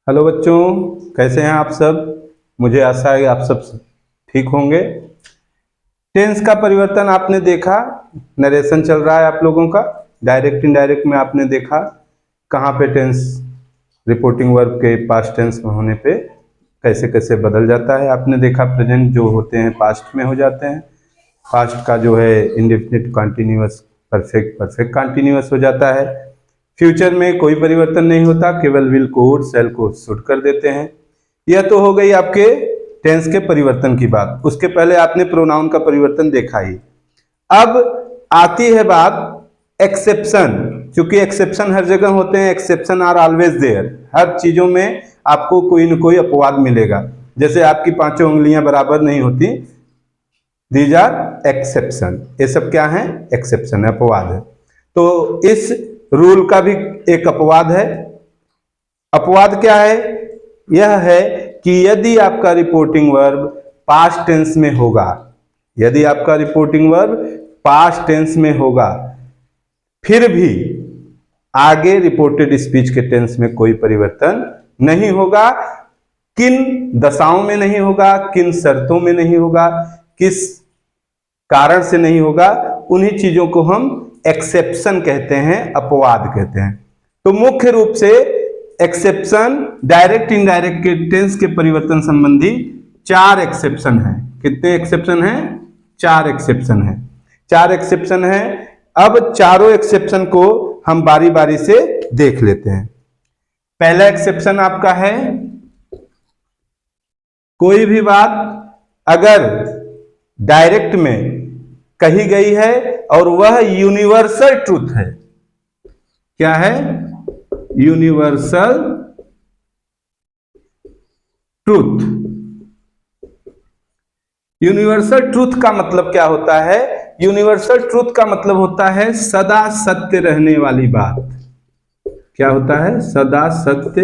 Hello बच्चों, कैसे हैं आप सब। मुझे आशा है आप सब ठीक होंगे। टेंस का परिवर्तन आपने देखा, नरेशन चल रहा है आप लोगों का। डायरेक्ट इनडायरेक्ट में आपने देखा कहाँ पे टेंस रिपोर्टिंग वर्ब के पास्ट टेंस में होने पे कैसे कैसे बदल जाता है। आपने देखा प्रेजेंट जो होते हैं पास्ट में हो जाते हैं, पास्ट का जो है indefinite continuous perfect perfect continuous हो जाता है। फ्यूचर में कोई परिवर्तन नहीं होता, केवल विल को वुड शैल को शुड कर देते हैं। यह तो हो गई आपके टेंस के परिवर्तन की बात। उसके पहले आपने प्रोनाउन का परिवर्तन देखा ही। अब आती है बात एक्सेप्शन। क्योंकि एक्सेप्शन हर जगह होते हैं, एक्सेप्शन आर ऑलवेज देयर। हर चीजों में आपको कोई न कोई अपवाद मिलेगा। जैसे आपकी पांचों उंगलियां बराबर नहीं होती, दीज आर एक्सेप्शन। ये सब क्या है? एक्सेप्शन है, अपवाद है। तो इस रूल का भी एक अपवाद है। अपवाद क्या है? यह है कि यदि आपका रिपोर्टिंग वर्ब पास्ट टेंस में होगा, यदि आपका रिपोर्टिंग वर्ब पास्ट टेंस में होगा, फिर भी आगे रिपोर्टेड स्पीच के टेंस में कोई परिवर्तन नहीं होगा। किन दशाओं में नहीं होगा, किन शर्तों में नहीं होगा, किस कारण से नहीं होगा, उन्हीं चीजों को हम एक्सेप्शन कहते हैं, अपवाद कहते हैं। तो मुख्य रूप से एक्सेप्शन डायरेक्ट इनडायरेक्ट के टेंस के परिवर्तन संबंधी 4 एक्सेप्शन है। कितने एक्सेप्शन हैं? 4 एक्सेप्शन है। 4 एक्सेप्शन है। अब चारों एक्सेप्शन को हम बारी बारी से देख लेते हैं। पहला एक्सेप्शन आपका है, कोई भी बात अगर डायरेक्ट में कही गई है और वह यूनिवर्सल ट्रूथ है। क्या है? Universal truth. यूनिवर्सल ट्रूथ का मतलब क्या होता है? यूनिवर्सल ट्रूथ का मतलब होता है सदा सत्य रहने वाली बात। क्या होता है? सदा सत्य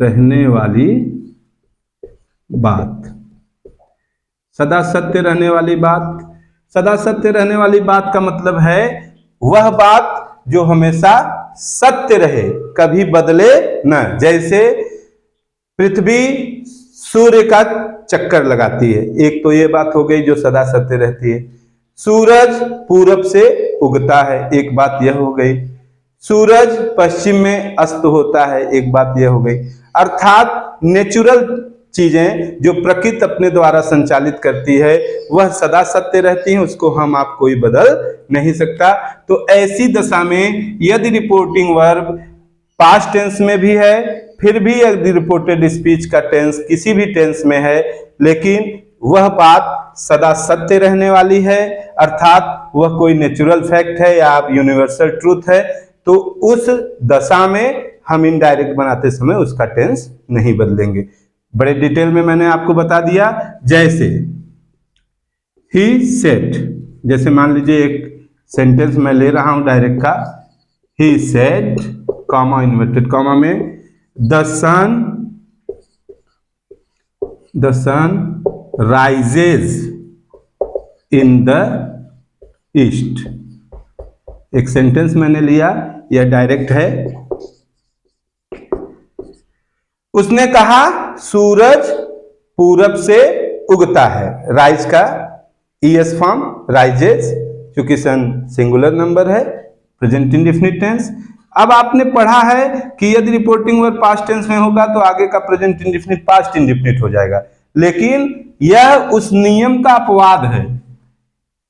रहने वाली बात। सदा सत्य रहने वाली बात। सदा सत्य रहने वाली बात का मतलब है वह बात जो हमेशा सत्य रहे, कभी बदले न। जैसे पृथ्वी सूर्य का चक्कर लगाती है, एक तो ये बात हो गई जो सदा सत्य रहती है। सूरज पूरब से उगता है, एक बात यह हो गई। सूरज पश्चिम में अस्त होता है, एक बात यह हो गई। अर्थात नेचुरल चीजें जो प्रकृति अपने द्वारा संचालित करती है वह सदा सत्य रहती हैं, उसको हम आप कोई बदल नहीं सकता। तो ऐसी दशा में यदि रिपोर्टिंग वर्ब पास्ट टेंस में भी है, फिर भी यदि रिपोर्टेड स्पीच का टेंस किसी भी टेंस में है, लेकिन वह बात सदा सत्य रहने वाली है, अर्थात वह कोई नेचुरल फैक्ट है या आप यूनिवर्सल ट्रूथ है, तो उस दशा में हम इनडायरेक्ट बनाते समय उसका टेंस नहीं बदलेंगे। बड़े डिटेल में मैंने आपको बता दिया। जैसे ही सेड, जैसे मान लीजिए एक सेंटेंस मैं ले रहा हूं डायरेक्ट का, he said comma inverted comma में the sun rises in the east. एक सेंटेंस मैंने लिया, यह डायरेक्ट है। उसने कहा सूरज पूरब से उगता है। राइज का ईएस फॉर्म राइजेस, क्योंकि सन सिंगुलर नंबर है, प्रेजेंट इंडेफिनिट टेंस। अब आपने पढ़ा है कि यदि रिपोर्टिंग वर्ब पास्ट टेंस में होगा तो आगे का प्रेजेंट इंडेफिनिट पास्ट इंडेफिनिट हो जाएगा, लेकिन यह उस नियम का अपवाद है।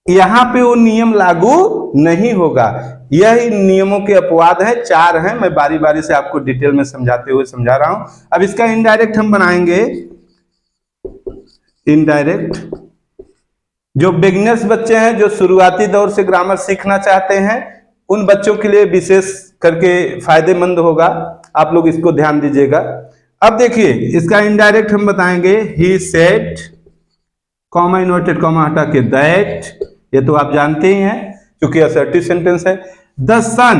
यहां पे वो नियम लागू नहीं होगा। यह इन नियमों के अपवाद है, 4 हैं। मैं बारी बारी से आपको डिटेल में समझाते हुए समझा रहा हूं। अब इसका इनडायरेक्ट हम बनाएंगे। इनडायरेक्ट जो बिगिनर्स बच्चे हैं, जो शुरुआती दौर से ग्रामर सीखना चाहते हैं, उन बच्चों के लिए विशेष करके फायदेमंद होगा। आप लोग इसको ध्यान दीजिएगा। अब देखिए इसका इनडायरेक्ट हम बताएंगे, ही सेड कॉमा इन्वर्टेड कॉमा हटा के दैट, ये तो आप जानते ही हैं क्योंकि असर्टिव सेंटेंस है। द सन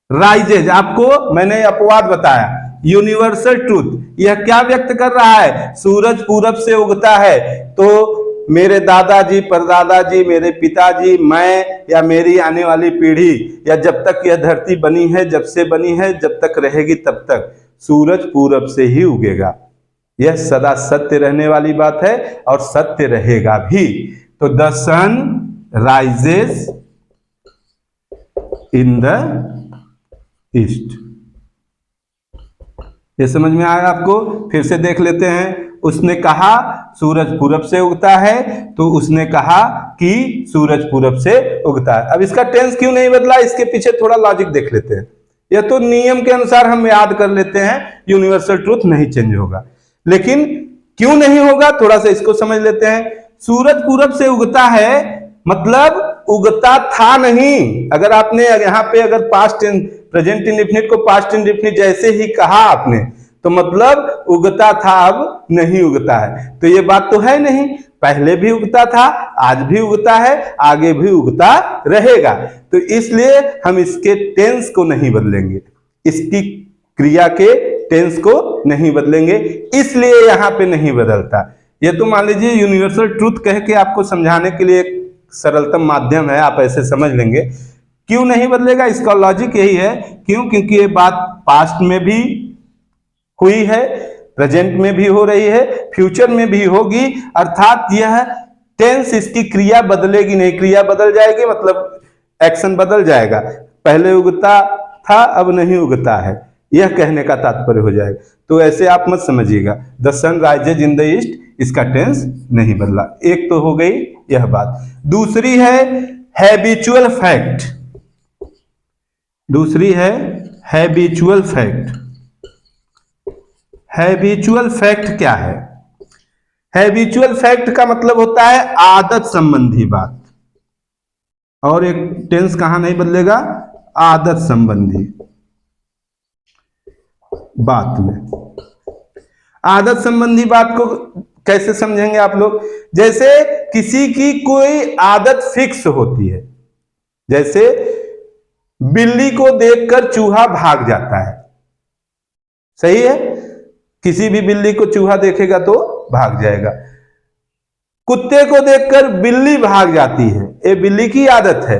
राइजेज, आपको मैंने अपवाद बताया। यूनिवर्सल ट्रूथ, यह क्या व्यक्त कर रहा है? सूरज पूरब से उगता है, तो मेरे दादाजी, परदादाजी, मेरे पिताजी, मैं या मेरी आने वाली पीढ़ी, या जब तक यह धरती बनी है, जब से बनी है, जब तक रहेगी तब तक सूरज पूरब से ही उगेगा। यह सदा सत्य रहने वाली बात है और सत्य रहेगा भी। तो the sun rises in the east. ये समझ में आया आपको? फिर से देख लेते हैं। उसने कहा सूरज पूरब से उगता है, तो उसने कहा कि सूरज पूरब से उगता है। अब इसका टेंस क्यों नहीं बदला, इसके पीछे थोड़ा लॉजिक देख लेते हैं। यह तो नियम के अनुसार हम याद कर लेते हैं, यूनिवर्सल ट्रूथ नहीं चेंज होगा, लेकिन क्यों नहीं होगा थोड़ा सा इसको समझ लेते हैं। सूरज पूरब से उगता है मतलब उगता था नहीं। अगर आपने यहाँ पे अगर पास्ट प्रेजेंट इंडेफिनिट को पास्ट इंडेफिनिट जैसे ही कहा आपने, तो मतलब उगता था अब नहीं उगता है, तो ये बात तो है नहीं। पहले भी उगता था, आज भी उगता है, आगे भी उगता रहेगा। तो इसलिए हम इसके टेंस को नहीं बदलेंगे, इसकी क्रिया के टेंस को नहीं बदलेंगे, इसलिए यहां पे नहीं बदलता। ये तो मान लीजिए यूनिवर्सल ट्रूथ कह के आपको समझाने के लिए एक सरलतम माध्यम है, आप ऐसे समझ लेंगे। क्यों नहीं बदलेगा, इसका लॉजिक यही है, क्योंकि ये बात पास्ट में भी हुई है, प्रेजेंट में भी हो रही है, फ्यूचर में भी होगी, अर्थात यह टेंस, इसकी क्रिया बदलेगी नहीं। क्रिया बदल जाएगी मतलब एक्शन बदल जाएगा, पहले उगता था अब नहीं उगता है, यह कहने का तात्पर्य हो जाएगा। तो ऐसे आप मत समझिएगा, the sun rises in the east, इसका टेंस नहीं बदला। एक तो हो गई यह बात। दूसरी है हैबिचुअल फैक्ट। दूसरी है हैबिचुअल फैक्ट। हैबिचुअल फैक्ट क्या है? हैबिचुअल फैक्ट का मतलब होता है आदत संबंधी बात। और एक टेंस कहां नहीं बदलेगा, आदत संबंधी बात में। आदत संबंधी बात को कैसे समझेंगे आप लोग? जैसे किसी की कोई आदत फिक्स होती है, जैसे बिल्ली को देखकर चूहा भाग जाता है, सही है? किसी भी बिल्ली को चूहा देखेगा तो भाग जाएगा। कुत्ते को देखकर बिल्ली भाग जाती है, ये बिल्ली की आदत है,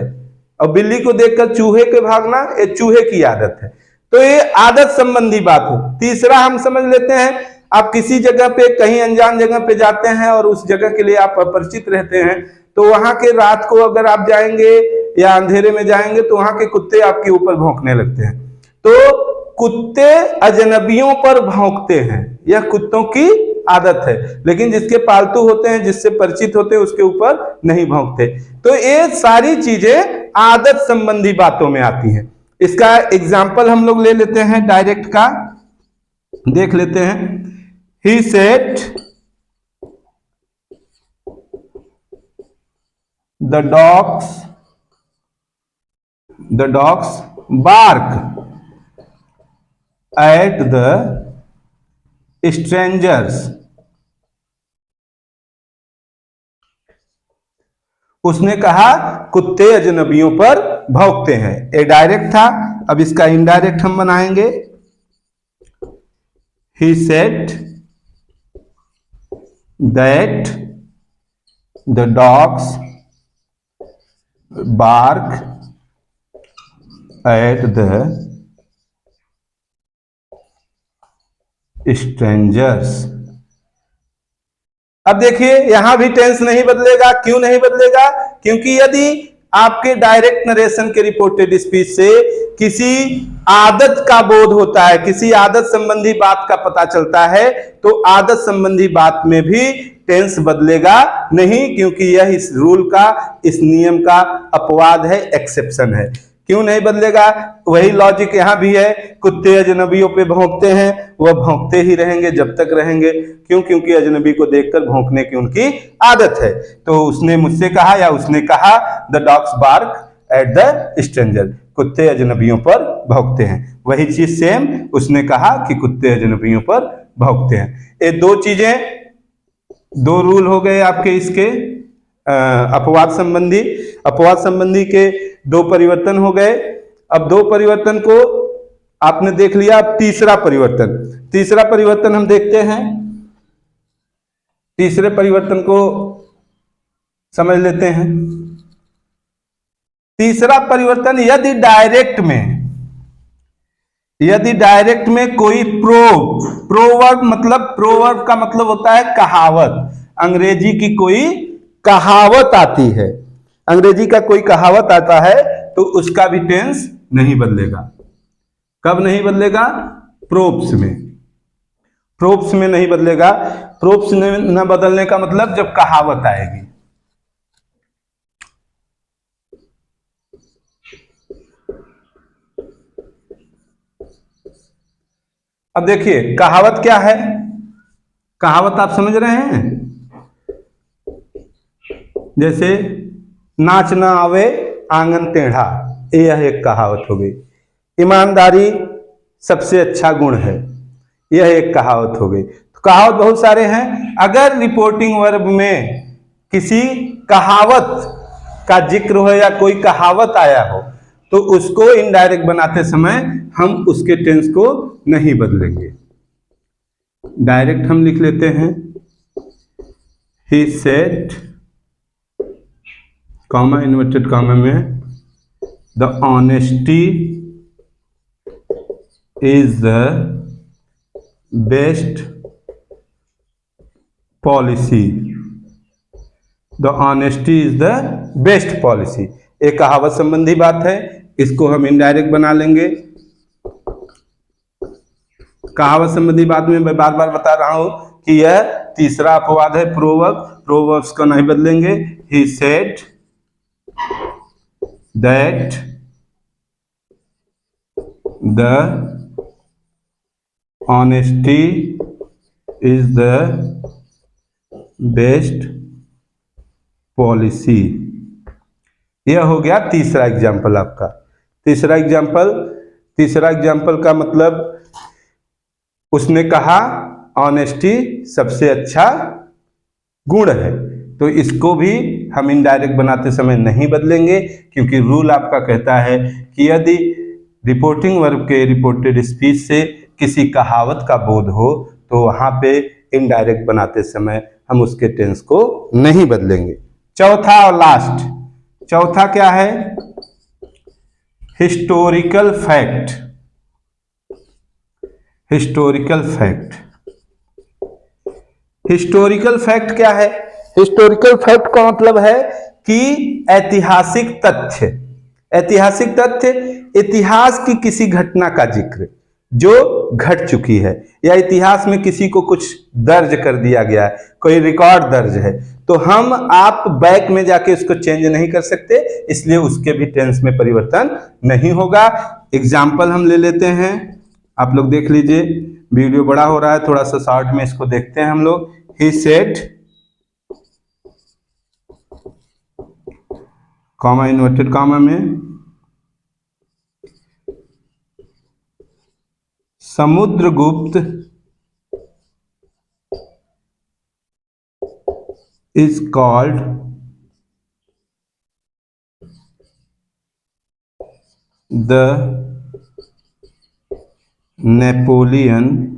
और बिल्ली को देखकर चूहे के भागना ये चूहे की आदत है। तो ये आदत संबंधी बात है। तीसरा हम समझ लेते हैं, आप किसी जगह पे कहीं अनजान जगह पे जाते हैं और उस जगह के लिए आप अपरिचित रहते हैं, तो वहां के रात को अगर आप जाएंगे या अंधेरे में जाएंगे तो वहां के कुत्ते आपके ऊपर भौंकने लगते हैं। तो कुत्ते अजनबियों पर भौंकते हैं, यह कुत्तों की आदत है, लेकिन जिसके पालतू होते हैं, जिससे परिचित होते हैं, उसके ऊपर नहीं भौंकते। तो ये सारी चीजें आदत संबंधी बातों में आती हैं। इसका एग्जाम्पल हम लोग ले लेते हैं, डायरेक्ट का देख लेते हैं। He said the dogs bark at the strangers। उसने कहा कुत्ते अजनबियों पर भौंकते हैं। ये डायरेक्ट था, अब इसका इनडायरेक्ट हम बनाएंगे। He said that the dogs bark at the strangers। अब देखिए यहां भी टेंस नहीं बदलेगा। क्यों नहीं बदलेगा? क्योंकि यदि आपके डायरेक्ट नरेशन के रिपोर्टेड स्पीच से किसी आदत का बोध होता है, किसी आदत संबंधी बात का पता चलता है, तो आदत संबंधी बात में भी टेंस बदलेगा नहीं, क्योंकि यह इस रूल का, इस नियम का अपवाद है, एक्सेप्शन है। क्यों नहीं बदलेगा? वही लॉजिक यहां भी है। कुत्ते अजनबियों पे भौंकते हैं, वह भौंकते ही रहेंगे जब तक रहेंगे। क्यों? क्योंकि अजनबी को देखकर भौंकने की उनकी आदत है। तो उसने मुझसे कहा, या उसने कहा the dogs bark at the stranger, कुत्ते अजनबियों पर भौंकते हैं। वही चीज सेम उसने कहा कि कुत्ते अजनबियों पर भौंकते हैं। ये दो चीजें, दो रूल हो गए आपके इसके अपवाद संबंधी। अपवाद संबंधी के दो परिवर्तन हो गए। अब दो परिवर्तन को आपने देख लिया। अब तीसरा परिवर्तन हम देखते हैं। तीसरे परिवर्तन को समझ लेते हैं। तीसरा परिवर्तन, यदि डायरेक्ट में कोई प्रोवर्ब का मतलब होता है कहावत। अंग्रेजी की कोई कहावत आती है, अंग्रेजी का कोई कहावत आता है तो उसका भी टेंस नहीं बदलेगा। कब नहीं बदलेगा? प्रोप्स में नहीं बदलेगा। प्रोप्स में न बदलने का मतलब जब कहावत आएगी। अब देखिए कहावत क्या है। कहावत आप समझ रहे हैं? जैसे नाच ना आवे आंगन टेढ़ा, यह एक कहावत हो गई। ईमानदारी सबसे अच्छा गुण है, यह एक कहावत हो गई। तो कहावत बहुत सारे हैं। अगर रिपोर्टिंग वर्ब में किसी कहावत का जिक्र हो या कोई कहावत आया हो तो उसको इनडायरेक्ट बनाते समय हम उसके टेंस को नहीं बदलेंगे। डायरेक्ट हम लिख लेते हैं he said, comma inverted comma में, the honesty is the best policy. The honesty is the best policy. एक कहावत संबंधी बात है, इसको हम इनडायरेक्ट बना लेंगे। कहावत संबंधी बात में मैं बार बार बता रहा हूं कि यह तीसरा अपवाद है प्रोवर्ब। प्रोवर्ब्स को नहीं बदलेंगे। He said that the honesty is the best policy. यह हो गया तीसरा एग्जाम्पल आपका। तीसरा एग्जाम्पल का मतलब उसने कहा ऑनेस्टी सबसे अच्छा गुण है, तो इसको भी हम इनडायरेक्ट बनाते समय नहीं बदलेंगे, क्योंकि रूल आपका कहता है कि यदि रिपोर्टिंग वर्ब के रिपोर्टेड स्पीच से किसी कहावत का बोध हो तो वहां पे इनडायरेक्ट बनाते समय हम उसके टेंस को नहीं बदलेंगे। चौथा और लास्ट, चौथा क्या है? Historical fact. हिस्टोरिकल फैक्ट क्या है? हिस्टोरिकल फैक्ट का मतलब है कि ऐतिहासिक तथ्य। इतिहास की किसी घटना का जिक्र जो घट चुकी है, या इतिहास में किसी को कुछ दर्ज कर दिया गया है, कोई रिकॉर्ड दर्ज है, तो आप बैक में जाके उसको चेंज नहीं कर सकते, इसलिए उसके भी टेंस में परिवर्तन नहीं होगा। एग्जाम्पल हम ले लेते हैं, आप लोग देख लीजिए। वीडियो बड़ा हो रहा है, थोड़ा सा शॉर्ट में इसको देखते हैं हम लोग। ही सेड, कॉमा इन्वर्टेड कॉमा में, Samudragupta is called the Napoleon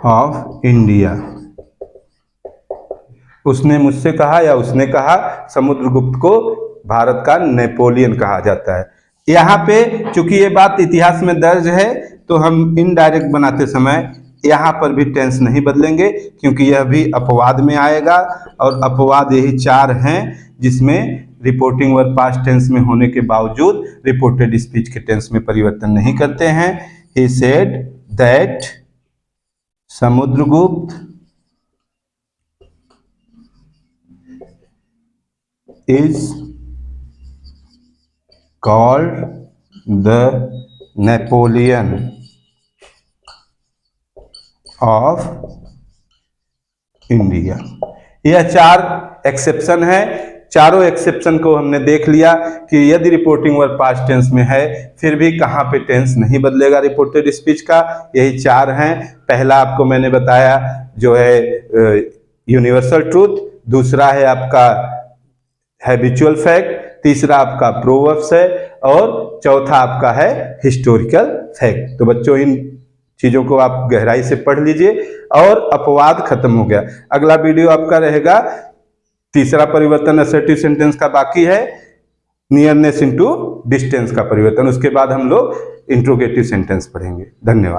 of India। उसने मुझसे कहा या उसने कहा समुद्रगुप्त को भारत का नेपोलियन कहा जाता है। यहाँ पे चूंकि ये बात इतिहास में दर्ज है तो हम इनडायरेक्ट बनाते समय यहाँ पर भी टेंस नहीं बदलेंगे, क्योंकि यह भी अपवाद में आएगा, और अपवाद यही 4 हैं जिसमें रिपोर्टिंग वर्ब पास्ट टेंस में होने के बावजूद रिपोर्टेड स्पीच के टेंस में परिवर्तन नहीं करते हैं। He said that Samudragupta is called the Napoleon of India. यह 4 एक्सेप्शन है। चारों एक्सेप्शन को हमने देख लिया कि यदि रिपोर्टिंग वर्ब पास्ट टेंस में है फिर भी कहाँ पे टेंस नहीं बदलेगा रिपोर्टेड स्पीच का। यही 4 हैं। पहला आपको मैंने बताया जो है यूनिवर्सल ट्रूथ, दूसरा है आपका हैबिचुअल फैक्ट, तीसरा आपका प्रोवर्ब्स है, और चौथा आपका है हिस्टोरिकल फैक्ट। तो बच्चों इन चीजों को आप गहराई से पढ़ लीजिए और अपवाद खत्म हो गया। अगला वीडियो आपका रहेगा तीसरा परिवर्तन असर्टिव सेंटेंस का बाकी है, नियरनेस इनटू डिस्टेंस का परिवर्तन। उसके बाद हम लोग इंट्रोगेटिव सेंटेंस पढ़ेंगे। धन्यवाद।